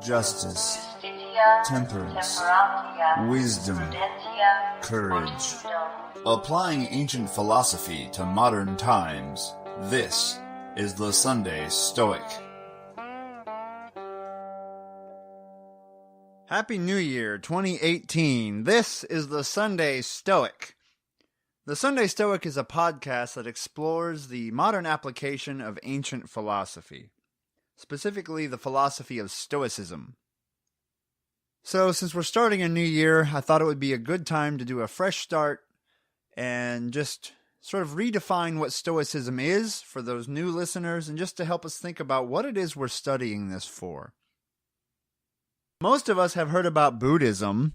justice, temperance, wisdom, courage. Applying ancient philosophy to modern times, this is the Sunday Stoic. Happy New Year 2018. This is the Sunday Stoic. The Sunday Stoic is a podcast that explores the modern application of ancient philosophy, specifically the philosophy of Stoicism. So, since we're starting a new year, I thought it would be a good time to do a fresh start and just sort of redefine what Stoicism is for those new listeners and just to help us think about what it is we're studying this for. Most of us have heard about Buddhism,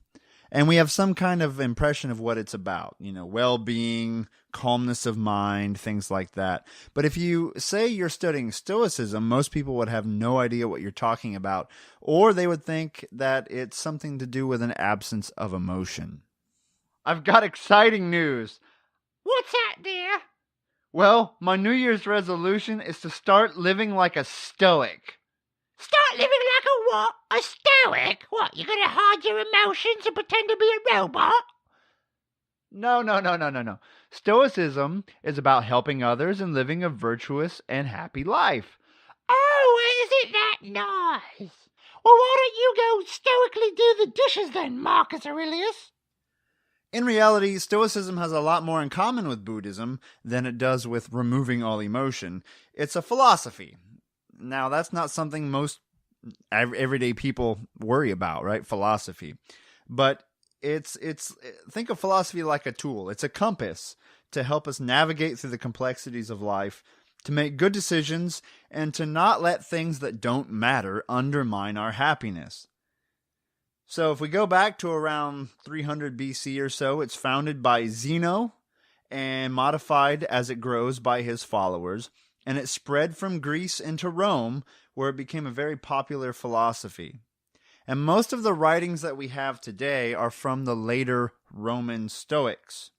and we have some kind of impression of what it's about. You know, well-being, calmness of mind, things like that. But if you say you're studying Stoicism, most people would have no idea what you're talking about, or they would think that it's something to do with an absence of emotion. I've got exciting news. What's that, dear? Well, my New Year's resolution is to start living like a Stoic. Start living like a what? A stoic? What, you're gonna hide your emotions and pretend to be a robot? No. Stoicism is about helping others and living a virtuous and happy life. Oh, isn't that nice? Well, why don't you go stoically do the dishes then, Marcus Aurelius? In reality, Stoicism has a lot more in common with Buddhism than it does with removing all emotion. It's a philosophy. Now, that's not something most everyday people worry about, right? Philosophy. But it's think of philosophy like a tool. It's a compass to help us navigate through the complexities of life, to make good decisions, and to not let things that don't matter undermine our happiness. So if we go back to around 300 BC or so, it's founded by Zeno and modified as it grows by his followers. And it spread from Greece into Rome, where it became a very popular philosophy. And most of the writings that we have today are from the later Roman Stoics.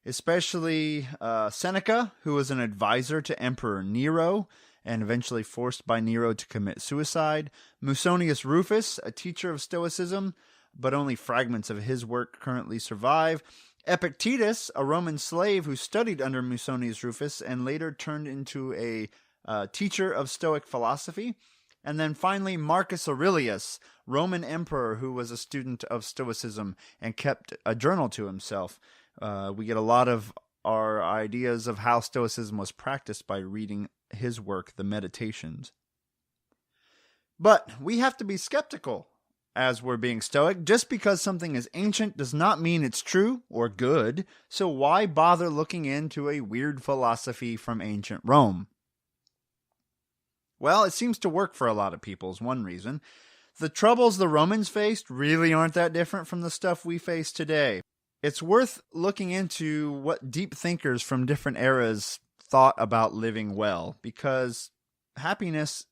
Especially Seneca, who was an advisor to Emperor Nero, and eventually forced by Nero to commit suicide. Musonius Rufus, a teacher of Stoicism, but only fragments of his work currently survive. Epictetus, a Roman slave who studied under Musonius Rufus and later turned into a teacher of Stoic philosophy. And then finally, Marcus Aurelius, Roman emperor who was a student of Stoicism and kept a journal to himself. We get a lot of our ideas of how Stoicism was practiced by reading his work, the Meditations. But we have to be skeptical as we're being Stoic. Just because something is ancient does not mean it's true or good, so why bother looking into a weird philosophy from ancient Rome? Well, it seems to work for a lot of people is one reason. The troubles the Romans faced really aren't that different from the stuff we face today. It's worth looking into what deep thinkers from different eras thought about living well, because happiness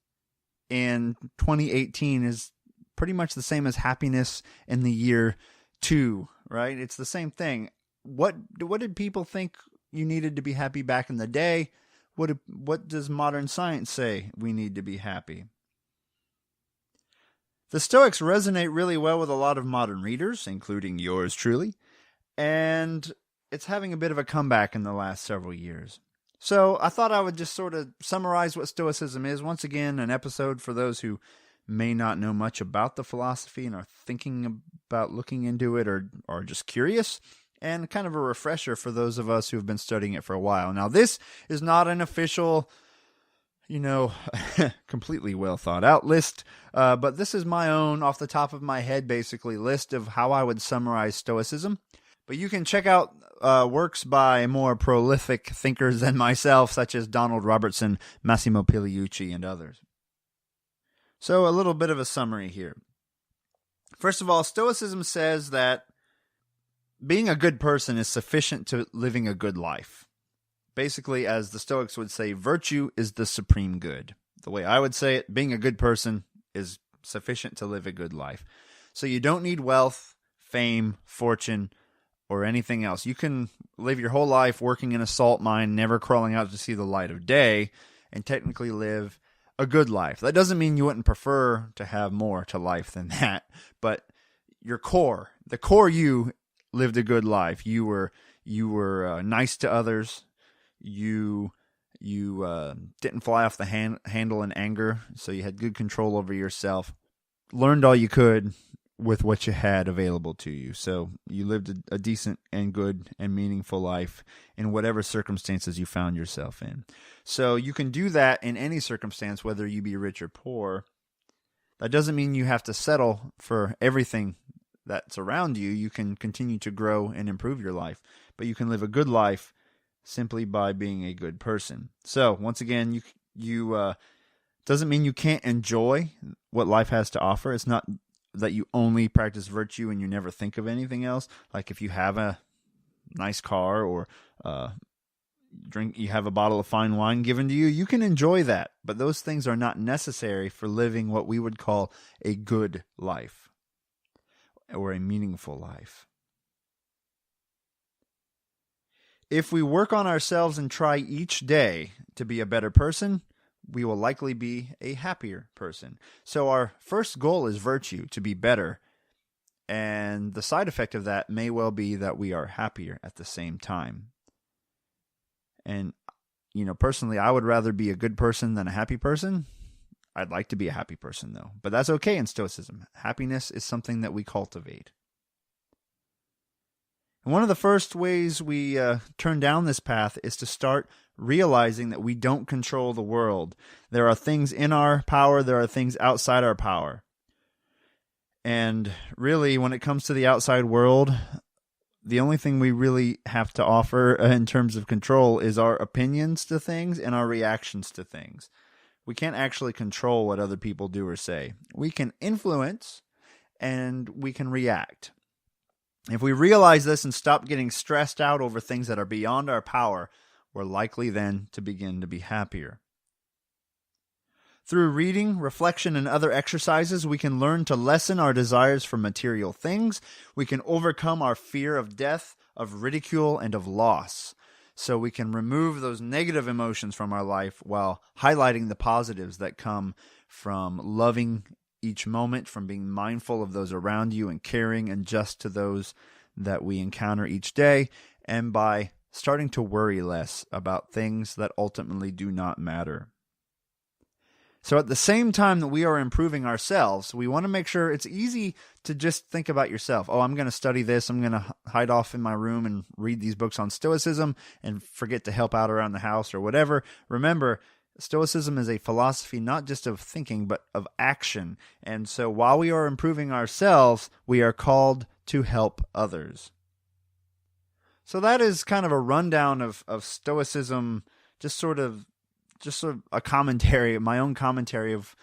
in 2018 is pretty much the same as happiness in the year 2, right? It's the same thing. What did people think you needed to be happy back in the day? What does modern science say we need to be happy? The Stoics resonate really well with a lot of modern readers, including yours truly, and it's having a bit of a comeback in the last several years. So I thought I would just sort of summarize what Stoicism is. Once again, an episode for those who may not know much about the philosophy and are thinking about looking into it or just curious, and kind of a refresher for those of us who have been studying it for a while. Now, this is not an official, completely well thought out list, but this is my own, off the top of my head, basically, list of how I would summarize Stoicism. But you can check out works by more prolific thinkers than myself, such as Donald Robertson, Massimo Pigliucci, and others. So a little bit of a summary here. First of all, Stoicism says that being a good person is sufficient to living a good life. Basically, as the Stoics would say, virtue is the supreme good. The way I would say it, being a good person is sufficient to live a good life. So you don't need wealth, fame, fortune, or anything else. You can live your whole life working in a salt mine, never crawling out to see the light of day, and technically live a good life. That doesn't mean you wouldn't prefer to have more to life than that, but the core you lived a good life. You were nice to others. You didn't fly off the handle in anger, so you had good control over yourself. Learned all you could with what you had available to you. So you lived a decent and good and meaningful life in whatever circumstances you found yourself in. So you can do that in any circumstance, whether you be rich or poor. That doesn't mean you have to settle for everything that's around you. You can continue to grow and improve your life, but you can live a good life simply by being a good person. So once again, you doesn't mean you can't enjoy what life has to offer. It's not that you only practice virtue and you never think of anything else. Like if you have a nice car or you have a bottle of fine wine given to you, you can enjoy that. But those things are not necessary for living what we would call a good life or a meaningful life. If we work on ourselves and try each day to be a better person, we will likely be a happier person. So our first goal is virtue, to be better. And the side effect of that may well be that we are happier at the same time. And, personally, I would rather be a good person than a happy person. I'd like to be a happy person, though. But that's okay in Stoicism. Happiness is something that we cultivate. And one of the first ways we turn down this path is to start realizing that we don't control the world. There are things in our power, there are things outside our power. And really, when it comes to the outside world, the only thing we really have to offer in terms of control is our opinions to things and our reactions to things. We can't actually control what other people do or say. We can influence and we can react. If we realize this and stop getting stressed out over things that are beyond our power, we're likely then to begin to be happier. Through reading, reflection, and other exercises, we can learn to lessen our desires for material things. We can overcome our fear of death, of ridicule, and of loss. So we can remove those negative emotions from our life while highlighting the positives that come from loving each moment, from being mindful of those around you and caring and just to those that we encounter each day, and by starting to worry less about things that ultimately do not matter. So at the same time that we are improving ourselves, we want to make sure it's easy to just think about yourself. Oh, I'm going to study this. I'm going to hide off in my room and read these books on Stoicism and forget to help out around the house or whatever. Remember, Stoicism is a philosophy not just of thinking, but of action. And so while we are improving ourselves, we are called to help others. So that is kind of a rundown of Stoicism, just sort of a commentary, my own commentary of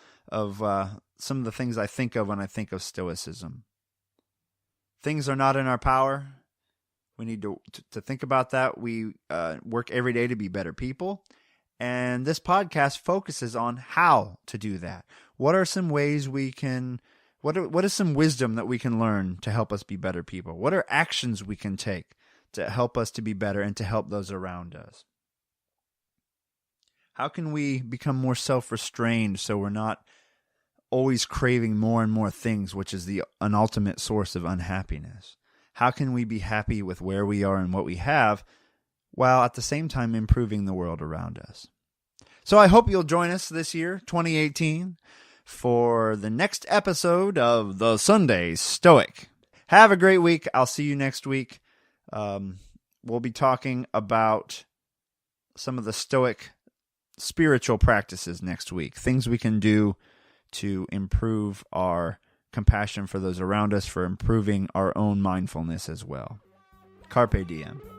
some of the things I think of when I think of Stoicism. Things are not in our power. We need to think about that. We work every day to be better people. And this podcast focuses on how to do that. What are some ways we can, what is some wisdom that we can learn to help us be better people? What are actions we can take to help us to be better and to help those around us? How can we become more self-restrained so we're not always craving more and more things, which is an ultimate source of unhappiness? How can we be happy with where we are and what we have, while at the same time improving the world around us? So I hope you'll join us this year, 2018, for the next episode of the Sunday Stoic. Have a great week. I'll see you next week. We'll be talking about some of the Stoic spiritual practices next week, things we can do to improve our compassion for those around us, for improving our own mindfulness as well. Carpe diem.